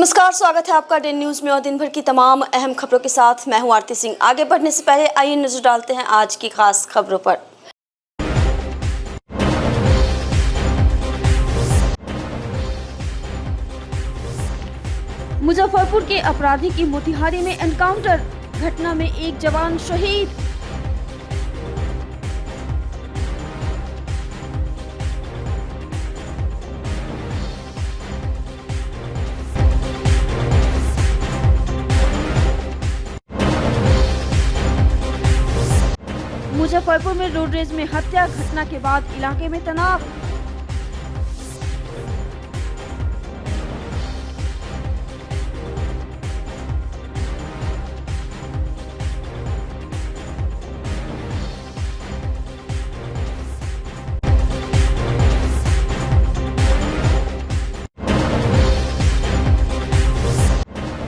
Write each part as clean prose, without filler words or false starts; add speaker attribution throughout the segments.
Speaker 1: नमस्कार, स्वागत है आपका डे न्यूज में और दिन भर की तमाम अहम खबरों के साथ मैं हूं आरती सिंह। आगे बढ़ने से पहले आइए नजर डालते हैं आज की खास खबरों पर। मुजफ्फरपुर के अपराधी की मोतिहारी में एनकाउंटर, घटना में एक जवान शहीद। मुजफ्फरपुर में रोड रेज में हत्या, घटना के बाद इलाके में तनाव।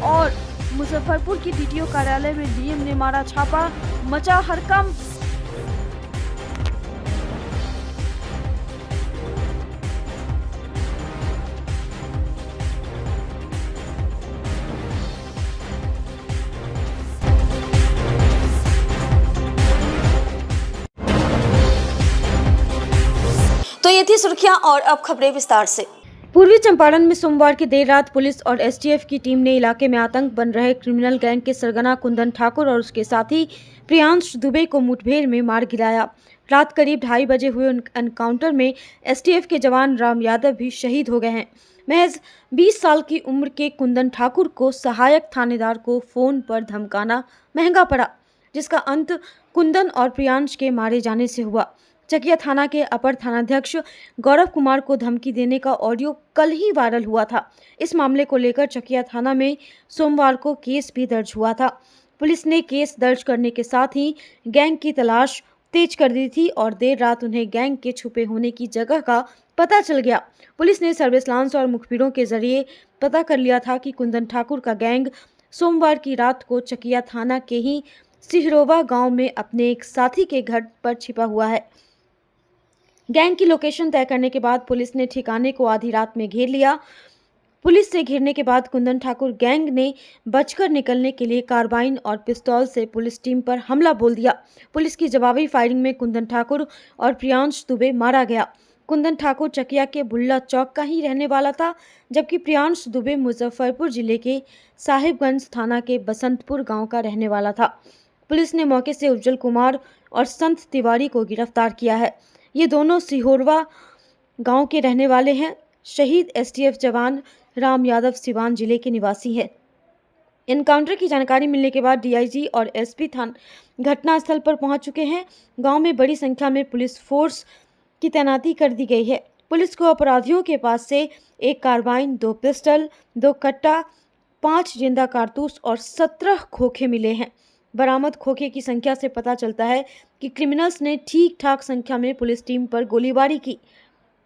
Speaker 1: और मुजफ्फरपुर की डीटीओ कार्यालय में डीएम ने मारा छापा, मचा हड़कंप। तो ये थी सुर्खियां और अब खबरें विस्तार से। पूर्वी चंपारण में सोमवार की देर रात पुलिस और एसटीएफ की टीम ने इलाके में आतंक बन रहे क्रिमिनल गैंग के सरगना कुंदन ठाकुर और उसके साथी प्रियांश दुबे को मुठभेड़ में मार गिराया। रात करीब 2:30 बजे हुए एनकाउंटर में एसटीएफ के जवान राम यादव भी शहीद हो गए हैं। महज 20 साल की उम्र के कुंदन ठाकुर को सहायक थानेदार को फोन पर धमकाना महंगा पड़ा, जिसका अंत कुंदन और प्रियांश के मारे जाने से हुआ। चकिया थाना के अपर थानाध्यक्ष गौरव कुमार को धमकी देने का ऑडियो कल ही वायरल हुआ था। इस मामले को लेकर चकिया थाना में सोमवार को केस भी दर्ज हुआ था। पुलिस ने केस दर्ज करने के साथ ही गैंग की तलाश तेज कर दी थी और देर रात उन्हें गैंग के छुपे होने की जगह का पता चल गया। पुलिस ने सर्विलांस और मुखबिरों के जरिए पता कर लिया था कि कुंदन ठाकुर का गैंग सोमवार की रात को चकिया थाना के ही सिहरोवा गाँव में अपने एक साथी के घर पर छिपा हुआ है। गैंग की लोकेशन तय करने के बाद पुलिस ने ठिकाने को आधी रात में घेर लिया। पुलिस से घेरने के बाद कुंदन ठाकुर गैंग ने बचकर निकलने के लिए कार्बाइन और पिस्तौल से पुलिस टीम पर हमला बोल दिया। पुलिस की जवाबी फायरिंग में कुंदन ठाकुर और प्रियांश दुबे मारा गया। कुंदन ठाकुर चकिया के बुल्ला चौक का ही रहने वाला था, जबकि प्रियांश दुबे मुजफ्फरपुर जिले के साहिबगंज थाना के बसंतपुर गाँव का रहने वाला था। पुलिस ने मौके से उज्जवल कुमार और संत तिवारी को गिरफ्तार किया है। ये दोनों सिहोरवा गांव के रहने वाले हैं। शहीद एसटीएफ जवान राम यादव सिवान जिले के निवासी हैं। एनकाउंटर की जानकारी मिलने के बाद डीआईजी और एसपी घटनास्थल पर पहुंच चुके हैं। गांव में बड़ी संख्या में पुलिस फोर्स की तैनाती कर दी गई है। पुलिस को अपराधियों के पास से एक कार्बाइन, 2 पिस्टल, 2 कट्टा, 5 जिंदा कारतूस और 17 खोखे मिले हैं। बरामद खोखे की संख्या से पता चलता है कि क्रिमिनल्स ने ठीक ठाक संख्या में पुलिस टीम पर गोलीबारी की।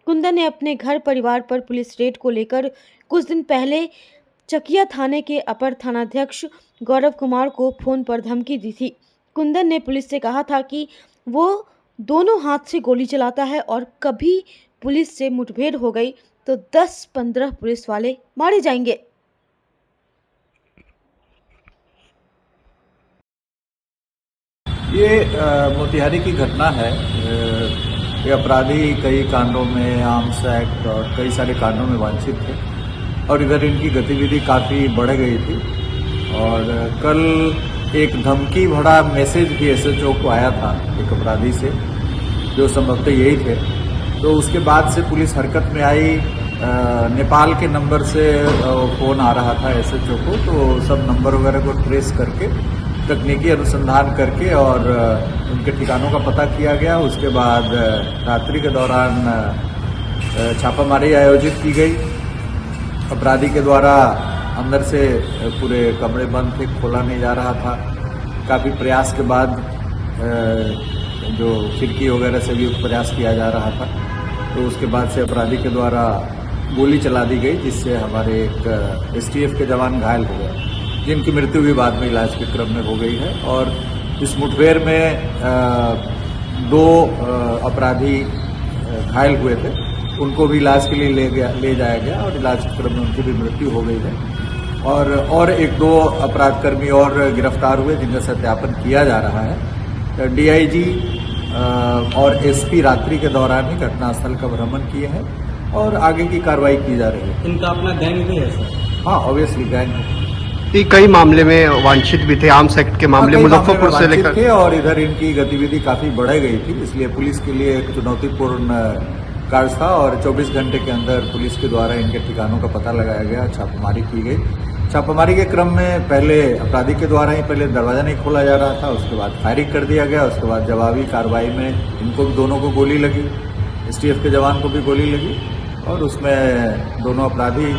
Speaker 1: कुंदन ने अपने घर परिवार पर पुलिस रेड को लेकर कुछ दिन पहले चकिया थाने के अपर थानाध्यक्ष गौरव कुमार को फोन पर धमकी दी थी। कुंदन ने पुलिस से कहा था कि वो दोनों हाथ से गोली चलाता है और कभी पुलिस से मुठभेड़ हो गई तो 10-15 पुलिस वाले मारे जाएंगे।
Speaker 2: ये मोतिहारी की घटना है। ये अपराधी कई कांडों में, आर्म्स एक्ट और कई सारे कांडों में वांछित थे और इधर इनकी गतिविधि काफ़ी बढ़ गई थी। और कल एक धमकी भरा मैसेज भी एसएचओ को आया था एक अपराधी से, जो संभवतः यही थे। तो उसके बाद से पुलिस हरकत में आई। नेपाल के नंबर से फ़ोन आ रहा था एसएचओ को, तो सब नंबर वगैरह को ट्रेस करके तकनीकी अनुसंधान करके और उनके ठिकानों का पता किया गया। उसके बाद रात्रि के दौरान छापामारी आयोजित की गई। अपराधी के द्वारा अंदर से पूरे कमरे बंद थे, खोला नहीं जा रहा था। काफ़ी प्रयास के बाद जो खिड़की वगैरह से भी प्रयास किया जा रहा था, तो उसके बाद से अपराधी के द्वारा गोली चला दी गई, जिससे हमारे एक एसटीएफ के जवान घायल हो गए, जिनकी मृत्यु भी बाद में इलाज के क्रम में हो गई है। और इस मुठभेड़ में 2 अपराधी घायल हुए थे, उनको भी इलाज के लिए ले जाया गया और इलाज के क्रम में उनकी भी मृत्यु हो गई है। और एक दो अपराधकर्मी और गिरफ्तार हुए जिनका सत्यापन किया जा रहा है। डीआईजी और एसपी रात्रि के दौरान ही घटनास्थल का भ्रमण किए हैं और आगे की कार्रवाई की जा रही है।
Speaker 3: इनका अपना गैंग भी है सर?
Speaker 2: हाँ, ऑब्वियसली गैंग है।
Speaker 4: ये कई मामले में वांछित भी थे, आर्म्स एक्ट के मामले
Speaker 2: कई
Speaker 4: मुजफ्फरपुर से
Speaker 2: वांछित
Speaker 4: लेकर
Speaker 2: थे और इधर इनकी गतिविधि काफी बढ़ गई थी, इसलिए पुलिस के लिए एक चुनौतीपूर्ण कार्य था और 24 घंटे के अंदर पुलिस के द्वारा इनके ठिकानों का पता लगाया गया, छापेमारी की गई। छापेमारी के क्रम में पहले अपराधी के द्वारा ही पहले दरवाजा नहीं खोला जा रहा था, उसके बाद फायरिंग कर दिया गया, उसके बाद जवाबी कार्रवाई में इनको दोनों को गोली लगी, एसटीएफ के जवान को भी गोली लगी और उसमें दोनों अपराधी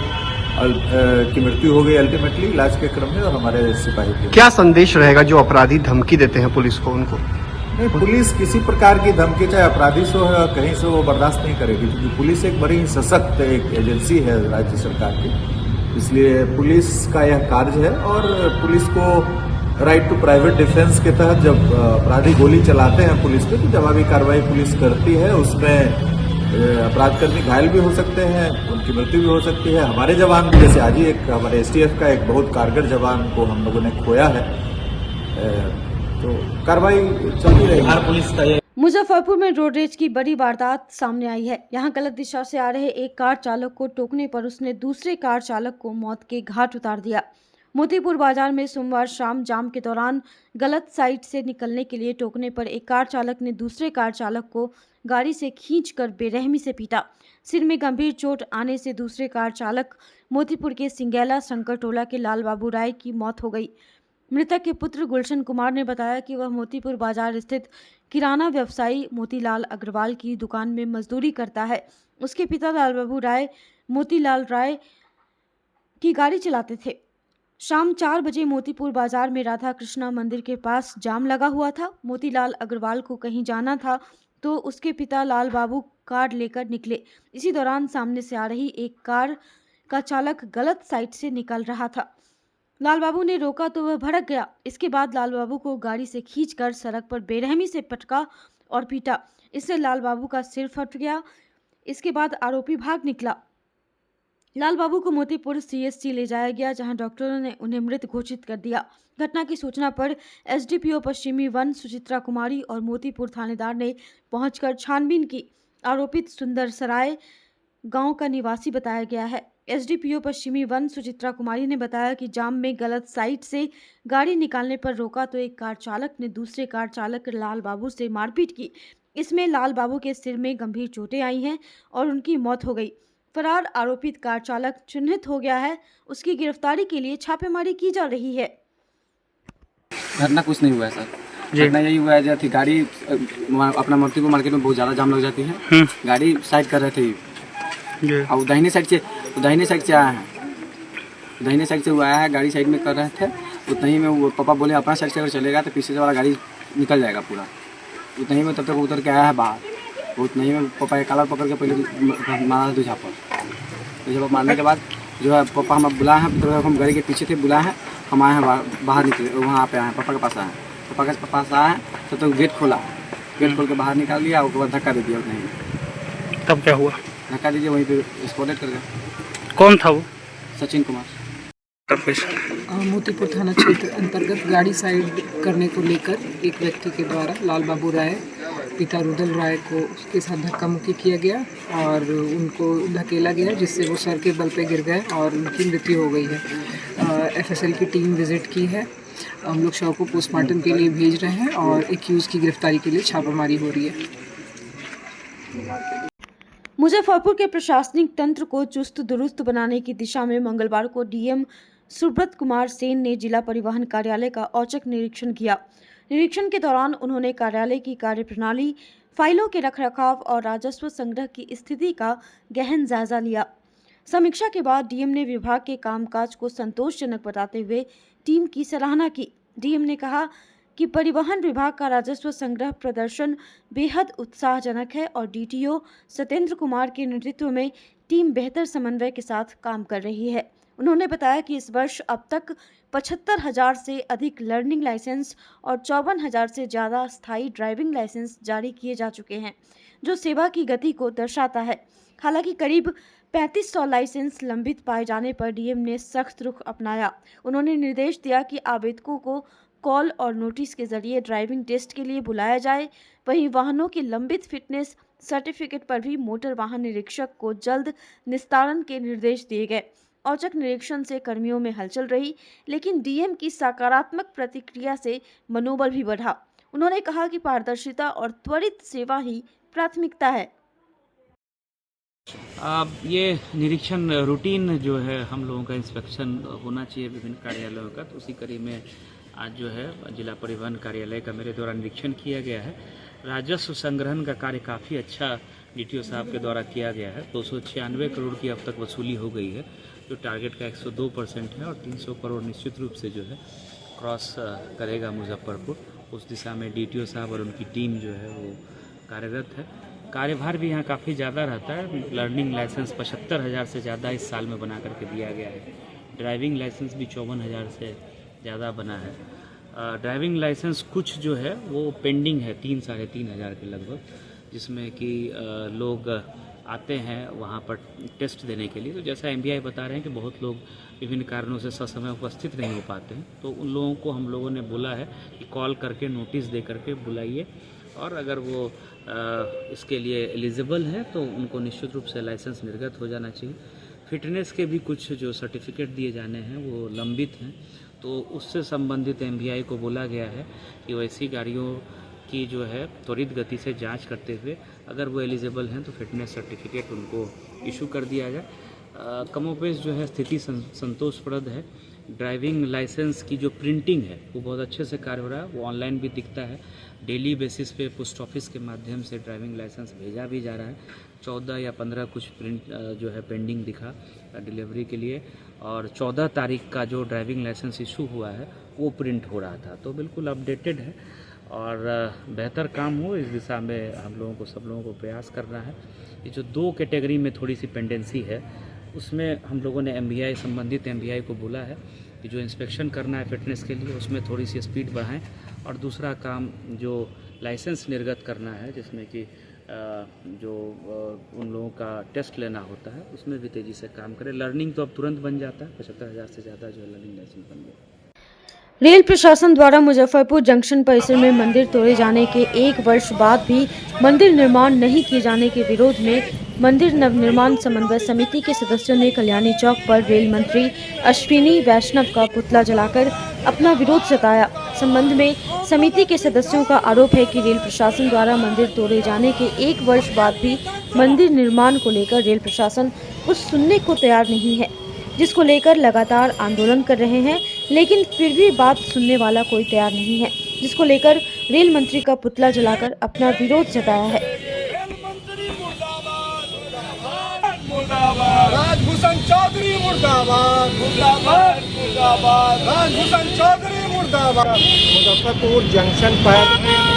Speaker 2: की मृत्यु हो गई अल्टीमेटली इलाज के क्रम में और हमारे सिपाही की।
Speaker 4: क्या संदेश रहेगा जो अपराधी धमकी देते हैं पुलिस को उनको?
Speaker 2: नहीं, पुलिस किसी प्रकार की धमकी चाहे अपराधी से हो या कहीं से वो बर्दाश्त नहीं करेगी, क्योंकि पुलिस एक बड़ी सशक्त एक एजेंसी है राज्य सरकार की, इसलिए पुलिस का यह कार्य है और पुलिस को राइट टू प्राइवेट डिफेंस के तहत जब अपराधी गोली चलाते हैं पुलिस पे तो जवाबी कार्रवाई पुलिस करती है। उसमें अपराधकर्मी घायल भी हो सकते हैं, उनकी मृत्यु भी हो सकती है। हमारे जवान भी, जैसे आज ही एक हमारे एसटीएफ का एक बहुत कारगर जवान को हम लोगों ने खोया है, तो कार्रवाई चलती रहेगी।
Speaker 3: बिहार पुलिस का ये
Speaker 1: मुजफ्फरपुर में रोड रेज की बड़ी वारदात सामने आई है। यहां गलत दिशा से आ रहे एक कार चालक को टोकने पर उसने दूसरे कार चालक को मौत के घाट उतार दिया। मोतीपुर बाजार में सोमवार शाम जाम के दौरान गलत साइड से निकलने के लिए टोकने पर एक कार चालक ने दूसरे कार चालक को गाड़ी से खींचकर बेरहमी से पीटा। सिर में गंभीर चोट आने से दूसरे कार चालक मोतीपुर के सिंगैला शंकर टोला के लाल बाबू राय की मौत हो गई। मृतक के पुत्र गुलशन कुमार ने बताया कि वह मोतीपुर बाजार स्थित किराना व्यवसायी मोतीलाल अग्रवाल की दुकान में मजदूरी करता है। उसके पिता लाल बाबू राय मोतीलाल राय की गाड़ी चलाते थे। शाम 4 बजे मोतीपुर बाजार में राधा कृष्णा मंदिर के पास जाम लगा हुआ था। मोतीलाल अग्रवाल को कहीं जाना था तो उसके पिता लाल बाबू कार लेकर निकले। इसी दौरान सामने से आ रही एक कार का चालक गलत साइड से निकल रहा था। लाल बाबू ने रोका तो वह भड़क गया। इसके बाद लाल बाबू को गाड़ी से खींचकर सड़क पर बेरहमी से पटका और पीटा। इससे लाल बाबू का सिर फट गया। इसके बाद आरोपी भाग निकला। लाल बाबू को मोतीपुर सीएससी ले जाया गया, जहां डॉक्टरों ने उन्हें मृत घोषित कर दिया। घटना की सूचना पर एसडीपीओ पश्चिमी वन सुचित्रा कुमारी और मोतीपुर थानेदार ने पहुंचकर छानबीन की। आरोपित सुंदर सराय गांव का निवासी बताया गया है। एसडीपीओ पश्चिमी वन सुचित्रा कुमारी ने बताया कि जाम में गलत साइड से गाड़ी निकालने पर रोका तो एक कार चालक ने दूसरे कार चालक लाल बाबू से मारपीट की। इसमें लाल बाबू के सिर में गंभीर चोटें आई हैं और उनकी मौत हो गई। फरार आरोपित कार चालक चिन्हित हो गया है। उसकी गिरफ्तारी के लिए छापेमारी की जा रही है।
Speaker 3: घटना कुछ नहीं हुआ है सर। घटना यही हुआ है जो थी गाड़ी अपना मोतीपुर मार्केट में बहुत ज़्यादा जाम लग जाती है। गाड़ी साइड कर रहे थे और दाहिने साइड से आया है। दाहिने साइड से वो आया है, गाड़ी साइड में कर रहे थे। उतना ही में वो पापा बोले अपना साइड से अगर चलेगा तो पीछे से वाला गाड़ी निकल जाएगा पूरा। उतना ही में तब तक उतर के आया है बाहर। उतना ही में पापा एक कलर पकड़ के पहले मारा दो झापड़ मारने के बाद जो है पापा हम बुलाए हैं, तो हम गाड़ी के पीछे थे बुलाए हैं। हम आए हैं बाहर निकले, वहाँ पे आए हैं, पापा के पास आए हैं। पापा के पास आए हैं तो गेट खोला, गेट खोल के बाहर निकाल दिया। उसके बाद धक्का दे दिया। उतना ही
Speaker 5: तब क्या हुआ?
Speaker 3: धक्का दीजिए, वहीं पे स्पॉटेड कर गया।
Speaker 5: कौन था वो?
Speaker 3: सचिन कुमार।
Speaker 6: मोतीपुर थाना क्षेत्र अंतर्गत गाड़ी साइड करने को लेकर एक व्यक्ति के द्वारा लाल बाबू राय पिता रुदल राय को उसके साथ धक्का मुक्की किया गया और उनको धकेला गया, जिससे वो सर के बल पे गिर गए और उनकी मृत्यु हो गई है। एफएसएल की टीम विजिट की है। हम लोग शव को पोस्टमार्टम के लिए भेज रहे हैं और एक्यूज की गिरफ्तारी के लिए छापामारी हो रही है।
Speaker 1: मुजफ्फरपुर के प्रशासनिक तंत्र को चुस्त दुरुस्त बनाने की दिशा में मंगलवार को डीएम सुब्रत कुमार सेन ने जिला परिवहन कार्यालय का औचक निरीक्षण किया। निरीक्षण के दौरान उन्होंने कार्यालय की कार्यप्रणाली, फाइलों के रखरखाव और राजस्व संग्रह की स्थिति का गहन जायजा लिया। समीक्षा के बाद डीएम ने विभाग के कामकाज को संतोषजनक बताते हुए टीम की सराहना की। डीएम ने कहा कि परिवहन विभाग का राजस्व संग्रह प्रदर्शन बेहद उत्साहजनक है और डीटीओ सत्येंद्र कुमार के नेतृत्व में टीम बेहतर समन्वय के साथ काम कर रही है। उन्होंने बताया कि इस वर्ष अब तक 75,000 से अधिक लर्निंग लाइसेंस और 54,000 से ज़्यादा स्थायी ड्राइविंग लाइसेंस जारी किए जा चुके हैं, जो सेवा की गति को दर्शाता है। हालांकि करीब 3500 लाइसेंस लंबित पाए जाने पर डीएम ने सख्त रुख अपनाया। उन्होंने निर्देश दिया कि आवेदकों को कॉल और नोटिस के जरिए ड्राइविंग टेस्ट के लिए बुलाया जाए। वहीं वाहनों की लंबित फिटनेस सर्टिफिकेट पर भी मोटर वाहन निरीक्षक को जल्द निस्तारण के निर्देश दिए गए। औचक निरीक्षण से कर्मियों में हलचल रही, लेकिन डीएम की सकारात्मक प्रतिक्रिया से मनोबल भी बढ़ा। उन्होंने कहा कि पारदर्शिता और त्वरित सेवा ही प्राथमिकता है।
Speaker 5: ये निरीक्षण रूटीन जो है, हम लोगों का इंस्पेक्शन होना चाहिए विभिन्न कार्यालयों का, तो उसी कड़ी में आज जो है जिला परिवहन कार्यालय का मेरे द्वारा निरीक्षण किया गया है। राजस्व संग्रहण का कार्य काफ़ी अच्छा डीटीओ साहब के द्वारा किया गया है। 296 करोड़ की अब तक वसूली हो गई है, जो टारगेट का 102% है, और 300 करोड़ निश्चित रूप से जो है क्रॉस करेगा मुजफ्फरपुर। उस दिशा में डीटीओ साहब और उनकी टीम जो है वो कार्यरत है। कार्यभार भी यहाँ काफ़ी ज़्यादा रहता है। लर्निंग लाइसेंस 75,000 से ज़्यादा इस साल में बना करके दिया गया है। ड्राइविंग लाइसेंस भी 54,000 से ज़्यादा बना है। ड्राइविंग लाइसेंस कुछ जो है वो पेंडिंग है 3-3,500 के लगभग, जिसमें कि लोग आते हैं वहाँ पर टेस्ट देने के लिए। तो जैसा एमबीआई बता रहे हैं कि बहुत लोग विभिन्न कारणों से ससमय उपस्थित नहीं हो पाते हैं, तो उन लोगों को हम लोगों ने बोला है कि कॉल करके नोटिस दे करके बुलाइए, और अगर वो इसके लिए एलिजिबल हैं तो उनको निश्चित रूप से लाइसेंस निर्गत हो जाना चाहिए। फिटनेस के भी कुछ जो सर्टिफिकेट दिए जाने हैं वो लंबित हैं, तो उससे संबंधित एमबीआई को बोला गया है कि वैसी गाड़ियों की जो है त्वरित गति से जांच करते हुए अगर वो एलिजिबल हैं तो फिटनेस सर्टिफिकेट उनको इशू कर दिया जाए। कमोपेश जो है स्थिति संतोषप्रद है। ड्राइविंग लाइसेंस की जो प्रिंटिंग है वो बहुत अच्छे से कार्य हो रहा है, वो ऑनलाइन भी दिखता है। डेली बेसिस पे पोस्ट ऑफिस के माध्यम से ड्राइविंग लाइसेंस भेजा भी जा रहा है। 14 या 15 कुछ प्रिंट जो है पेंडिंग दिखा डिलीवरी के लिए, और 14 तारीख का जो ड्राइविंग लाइसेंस इशू हुआ है वो प्रिंट हो रहा था। तो बिल्कुल अपडेटेड है, और बेहतर काम हो इस दिशा में हम लोगों को, सब लोगों को प्रयास करना है। ये जो 2 कैटेगरी में थोड़ी सी पेंडेंसी है, उसमें हम लोगों ने एमबीआई, संबंधित एमबीआई को बोला है कि जो इंस्पेक्शन करना है फिटनेस के लिए उसमें थोड़ी सी स्पीड बढ़ाएं, और दूसरा काम जो लाइसेंस निर्गत करना है, जिसमें कि जो उन लोगों का टेस्ट लेना होता है, उसमें भी तेज़ी से काम करें। लर्निंग तो अब तुरंत बन जाता है, 75,000 से ज़्यादा जो है लर्निंग लाइसेंस बन गया।
Speaker 1: रेल प्रशासन द्वारा मुजफ्फरपुर जंक्शन परिसर में मंदिर तोड़े जाने के 1 वर्ष बाद भी मंदिर निर्माण नहीं किए जाने के विरोध में मंदिर नवनिर्माण समन्वय समिति के सदस्यों ने कल्याणी चौक पर रेल मंत्री अश्विनी वैष्णव का पुतला जलाकर अपना विरोध जताया। संबंध में समिति के सदस्यों का आरोप है कि रेल प्रशासन द्वारा मंदिर तोड़े जाने के 1 वर्ष बाद भी मंदिर निर्माण को लेकर रेल प्रशासन कुछ सुनने को तैयार नहीं है, जिसको लेकर लगातार आंदोलन कर रहे हैं, लेकिन फिर भी बात सुनने वाला कोई तैयार नहीं है, जिसको लेकर रेल मंत्री का पुतला जलाकर अपना विरोध जताया है।
Speaker 7: राजभूषण चौधरी मुर्दाबाद, मुर्दाबाद, मुर्दाबाद, राजभूषण चौधरी मुर्दाबाद। मुजफ्फरपुर जंक्शन पर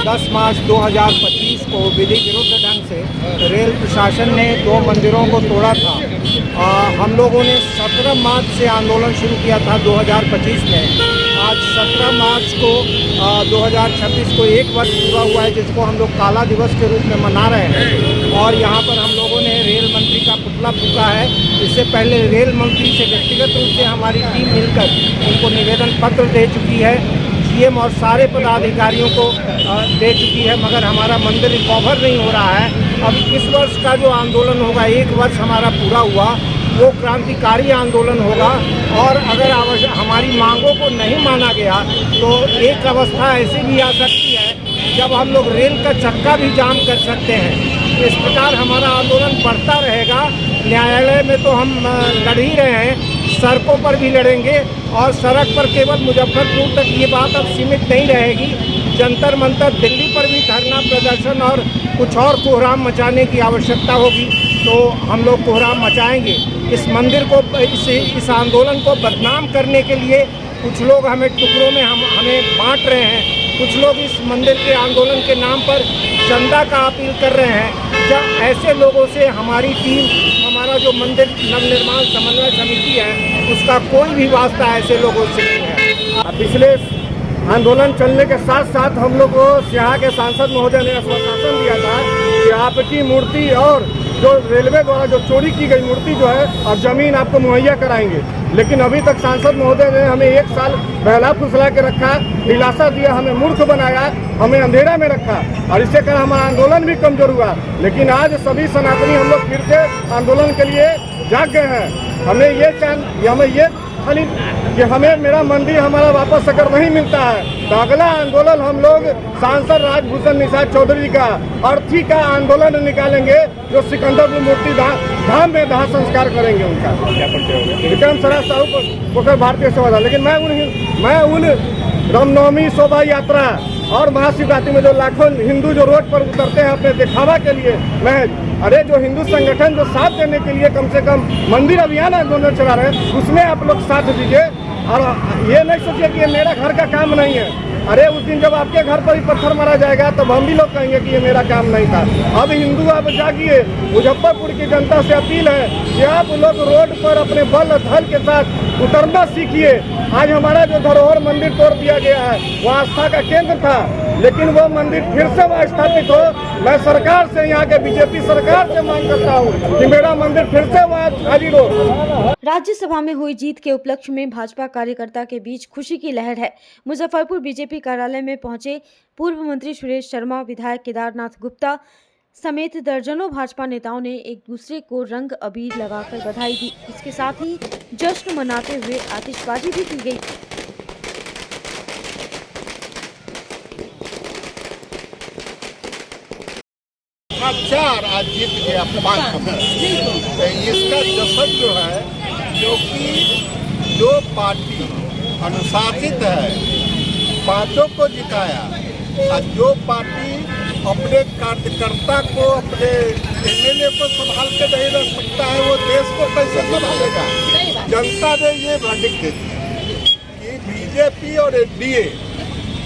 Speaker 7: 10 मार्च 2025 को विधि विरुद्ध ढंग से रेल प्रशासन ने 2 मंदिरों को तोड़ा था। हम लोगों ने 17 मार्च से आंदोलन शुरू किया था 2025 में। आज 17 मार्च को 2026 को 1 वर्ष पूरा हुआ है, जिसको हम लोग काला दिवस के रूप में मना रहे हैं। और यहाँ पर हम लोगों ने रेल मंत्री का पुतला फूंका है। इससे पहले रेल मंत्री से व्यक्तिगत रूप से हमारी टीम मिलकर उनको निवेदन पत्र दे चुकी है, जीएम और सारे पदाधिकारियों को दे चुकी है, मगर हमारा मंदिर रिकवर नहीं हो रहा है। अब इस वर्ष का जो आंदोलन होगा, 1 वर्ष हमारा पूरा हुआ, वो क्रांतिकारी आंदोलन होगा। और अगर हमारी मांगों को नहीं माना गया तो एक अवस्था ऐसी भी आ सकती है जब हम लोग रेल का चक्का भी जाम कर सकते हैं। इस प्रकार हमारा आंदोलन बढ़ता रहेगा। न्यायालय में तो हम लड़ ही रहे हैं, सड़कों पर भी लड़ेंगे, और सड़क पर केवल मुजफ्फरपुर तक ये बात अब सीमित नहीं रहेगी। जंतर मंतर दिल्ली पर भी धरना प्रदर्शन और कुछ और कोहराम मचाने की आवश्यकता होगी, तो हम लोग कोहराम मचाएंगे। इस मंदिर को, इस आंदोलन को बदनाम करने के लिए कुछ लोग हमें टुकड़ों में हमें बांट रहे हैं। कुछ लोग इस मंदिर के आंदोलन के नाम पर चंदा का अपील कर रहे हैं। जब ऐसे लोगों से हमारी टीम, हमारा जो मंदिर नवनिर्माण समन्वय समिति है, उसका कोई भी वास्ता ऐसे लोगों से नहीं है। पिछले आंदोलन चलने के साथ साथ हम लोग को यहाँ के सांसद महोदय ने आश्वासन दिया था कि आपकी मूर्ति और जो रेलवे द्वारा जो चोरी की गई मूर्ति जो है और जमीन आपको मुहैया कराएंगे। लेकिन अभी तक सांसद महोदय ने हमें 1 साल बहला फुसला के रखा, दिलासा दिया, हमें मूर्ख बनाया, हमें अंधेरा में रखा और इससे कारण हमारा आंदोलन भी कमजोर हुआ। लेकिन आज सभी सनातनी हम लोग फिर से आंदोलन के लिए जाग गए हैं। हमें ये खाली कि हमें मेरा मंदिर हमारा वापस अगर नहीं मिलता है तो अगला आंदोलन हम लोग सांसद राजभूषण निषाद चौधरी का अर्थी का आंदोलन निकालेंगे, जो सिकंदरपुर मूर्ति धाम में दाह संस्कार करेंगे उनका। विक्रम सरा साहू पोखर भारतीय सेवा। लेकिन मैं उन रामनवमी शोभा यात्रा और महाशिवरात्रि में जो लाखों हिंदू जो रोड पर उतरते हैं अपने दिखावा के लिए, अरे जो हिंदू संगठन जो साथ देने के लिए कम से कम मंदिर अभियान आंदोलन चला रहे हैं, उसमें आप लोग साथ दीजिए। और ये नहीं सोचिए कि ये मेरा घर का काम नहीं है। अरे उस दिन जब आपके घर पर ही पत्थर मारा जाएगा तब हम भी लोग कहेंगे कि ये मेरा काम नहीं था। अब हिंदू आप जागिए। मुजफ्फरपुर की जनता से अपील है कि आप लोग रोड पर अपने बल धल के साथ उतरना सीखिए। आज हमारा जो धरोहर मंदिर तोड़ दिया गया है, वो आस्था का केंद्र था, लेकिन वो मंदिर फिर से वहाँ स्थापित हो। मैं सरकार से, यहाँ के बीजेपी सरकार से मांग करता हूँ कि मेरा मंदिर फिर से वहाँ हाजिर हो।
Speaker 1: राज्यसभा में हुई जीत के उपलक्ष्य में भाजपा कार्यकर्ता के बीच खुशी की लहर है। मुजफ्फरपुर बीजेपी कार्यालय में पहुंचे पूर्व मंत्री सुरेश शर्मा, विधायक केदारनाथ गुप्ता समेत दर्जनों भाजपा नेताओं ने एक दूसरे को रंग अबीर लगाकर बधाई दी। इसके साथ ही जश्न मनाते हुए आतिशबाजी भी की गई।
Speaker 8: चार आज जीत गया 5 तो इसका जश्न जो है, क्योंकि जो पार्टी अनुशासित है 5 को जिताया और जो पार्टी अपने कार्यकर्ता को, अपने एमएलए को संभाल के नहीं रख सकता है, वो देश को कैसे संभालेगा। जनता ने ये वर्डिक्ट दी कि बीजेपी और एनडीए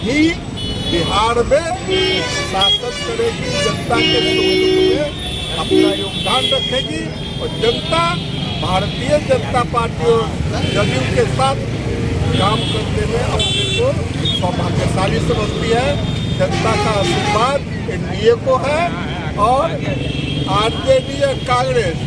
Speaker 8: ही बिहार में शासन करेगी, जनता के सुख में अपना योगदान रखेगी और जनता भारतीय जनता पार्टी और जदयू के साथ काम करने में अपने को सौभाग्यशाली समझती है। जनता का आशीर्वाद एनडीए को है और आरजेडी और कांग्रेस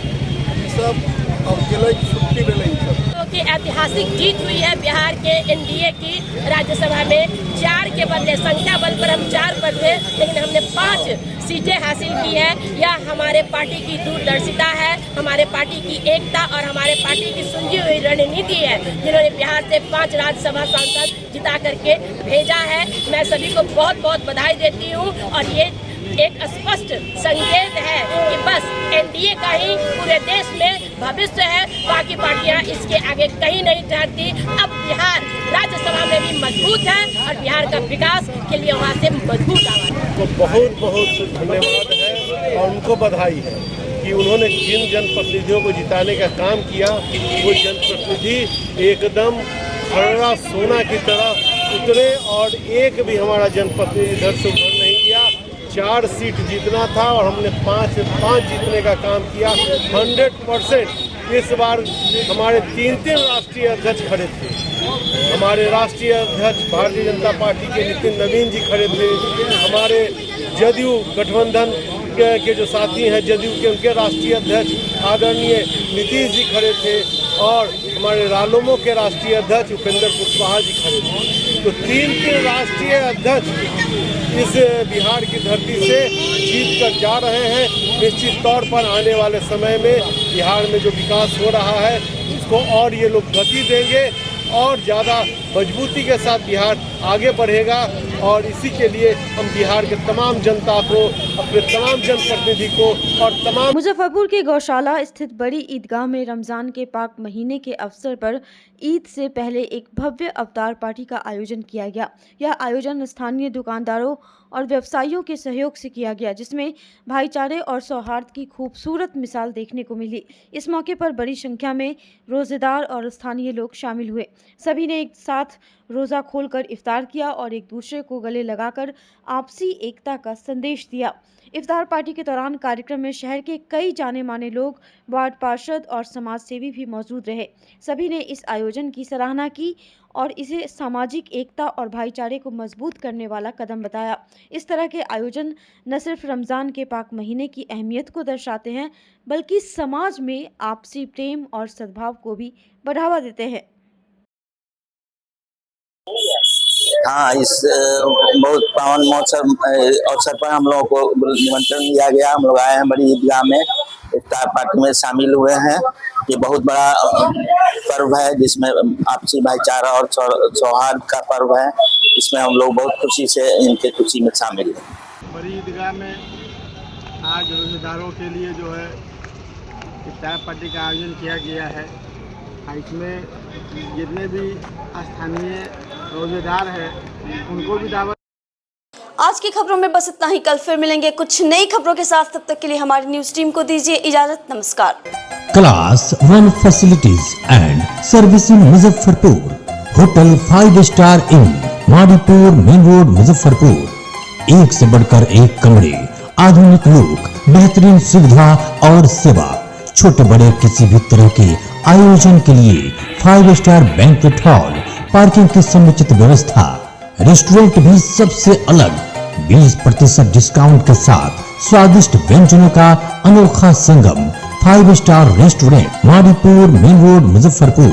Speaker 8: ये सब अब जिले की छुट्टी में नहीं सब
Speaker 9: की ऐतिहासिक जीत हुई है बिहार के एनडीए की। राज्यसभा में 4 के बदले संख्या बल पर हम 4 पर थे, लेकिन हमने 5 सीटें हासिल की है। यह हमारे पार्टी की दूरदर्शिता है, हमारे पार्टी की एकता और हमारे पार्टी की सुलझी हुई रणनीति है, जिन्होंने बिहार से 5 राज्यसभा सांसद जिता करके भेजा है। मैं सभी को बहुत बहुत बधाई देती हूँ और ये एक स्पष्ट संकेत है कि बस एनडीए का ही पूरे देश में भविष्य है, बाकी पार्टियां इसके आगे कहीं नहीं ठहरती। अब बिहार राज्यसभा में भी मजबूत है और बिहार का विकास के लिए वहाँ से मजबूत आवाज।
Speaker 8: तो बहुत बहुत धन्यवाद है और उनको बधाई है कि उन्होंने जिन जनप्रतिनिधियों को जिताने का काम किया, वो जनप्रतिनिधि एकदम खरा सोना की तरह उतरे और एक भी हमारा जनप्रतिनिधि इधर से उधर नहीं किया। 4 सीट जीतना था और हमने 5 से 5 जीतने का काम किया 100%। इस बार हमारे 3 राष्ट्रीय अध्यक्ष खड़े थे। हमारे राष्ट्रीय अध्यक्ष भारतीय जनता पार्टी के नितिन नवीन जी खड़े थे। हमारे जदयू गठबंधन के जो साथी हैं जदयू के, उनके राष्ट्रीय अध्यक्ष आदरणीय नीतीश जी खड़े थे और हमारे रालोमो के राष्ट्रीय अध्यक्ष उपेंद्र कुशवाहा जी खड़े थे। तो 3 राष्ट्रीय अध्यक्ष इस बिहार की धरती से जीत कर जा रहे हैं। निश्चित तौर पर आने वाले समय में बिहार में जो विकास हो रहा है उसको और ये लोग गति देंगे और ज़्यादा मजबूती के साथ बिहार आगे बढ़ेगा। और इसी के लिए हम बिहार के तमाम जनता को, अपने तमाम जनप्रतिनिधि को और तमाम
Speaker 1: मुजफ्फरपुर के गौशाला स्थित बड़ी ईदगाह में रमजान के पाक महीने के अवसर पर ईद से पहले एक भव्य अवतार पार्टी का आयोजन किया गया। यह आयोजन स्थानीय दुकानदारों और व्यवसायियों के सहयोग से किया गया, जिसमें भाईचारे और सौहार्द की खूबसूरत मिसाल देखने को मिली। इस मौके पर बड़ी संख्या में रोजेदार और स्थानीय लोग शामिल हुए। सभी ने एक साथ रोज़ा खोलकर इफ्तार किया और एक दूसरे को गले लगाकर आपसी एकता का संदेश दिया। इफ्तार पार्टी के दौरान कार्यक्रम में शहर के कई जाने माने लोग, वार्ड पार्षद और समाज सेवी भी मौजूद रहे। सभी ने इस आयोजन की सराहना की और इसे सामाजिक एकता और भाईचारे को मजबूत करने वाला कदम बताया। इस तरह के आयोजन न सिर्फ रमज़ान के पाक महीने की अहमियत को दर्शाते हैं, बल्कि समाज में आपसी प्रेम और सद्भाव को भी बढ़ावा देते हैं।
Speaker 10: हाँ, इस बहुत पावन महोत्सव अवसर पर हम लोगों को निमंत्रण दिया गया। हम लोग आए हैं बड़ी ईदगाह में, इफ्तार पार्टी में शामिल हुए हैं। ये बहुत बड़ा पर्व है जिसमें आपसी भाईचारा और सौहार्द का पर्व है। इसमें हम लोग बहुत खुशी से इनके खुशी में शामिल हैं।
Speaker 7: बड़ी ईदगाह में आज रोजेदारों के लिए जो है इफ्तार पार्टी का आयोजन किया गया है। इसमें जितने भी स्थानीय रोजेदार हैं उनको भी दावत।
Speaker 1: आज की खबरों में बस इतना ही। कल फिर मिलेंगे कुछ नई खबरों के साथ। तब तक के लिए हमारी न्यूज टीम को दीजिए इजाजत। नमस्कार।
Speaker 11: Class 1 facilities and servicing Muzaffarpur. Hotel 5 star in Madipur main road Muzaffarpur. एक से बढ़कर एक कमरे, आधुनिक लुक, बेहतरीन सुविधा और सेवा। छोटे बड़े किसी भी तरह के आयोजन के लिए 5 स्टार बैंक्वेट हॉल, पार्किंग की समुचित व्यवस्था, रेस्टोरेंट भी सबसे अलग 20% डिस्काउंट के साथ स्वादिष्ट व्यंजनों का अनोखा संगम। 5 star restaurant Madipur main road Muzaffarpur.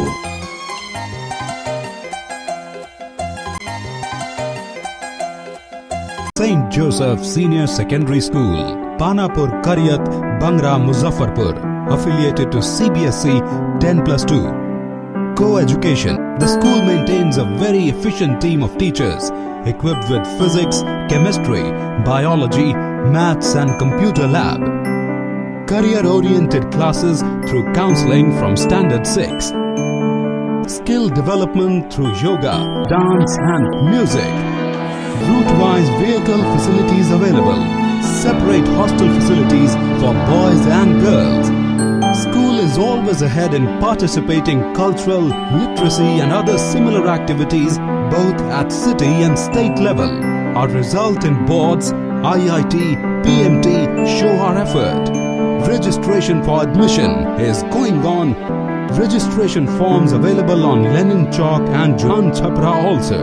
Speaker 12: St. Joseph Senior Secondary School, Panapur, Karyat, Bangra, Muzaffarpur, affiliated to CBSE 10+2. Co-education. The school maintains a very efficient team of teachers equipped with physics, chemistry, biology, maths and computer lab. Career-oriented classes through counseling from Standard 6. Skill development through yoga, dance and music. Route-wise vehicle facilities available. Separate hostel facilities for boys and girls. School is always ahead in participating cultural, literacy and other similar activities both at city and state level. Our result in boards, IIT, PMT show our effort. Registration for admission is going on. Registration forms available on Lenin Chowk and John Chhapra also.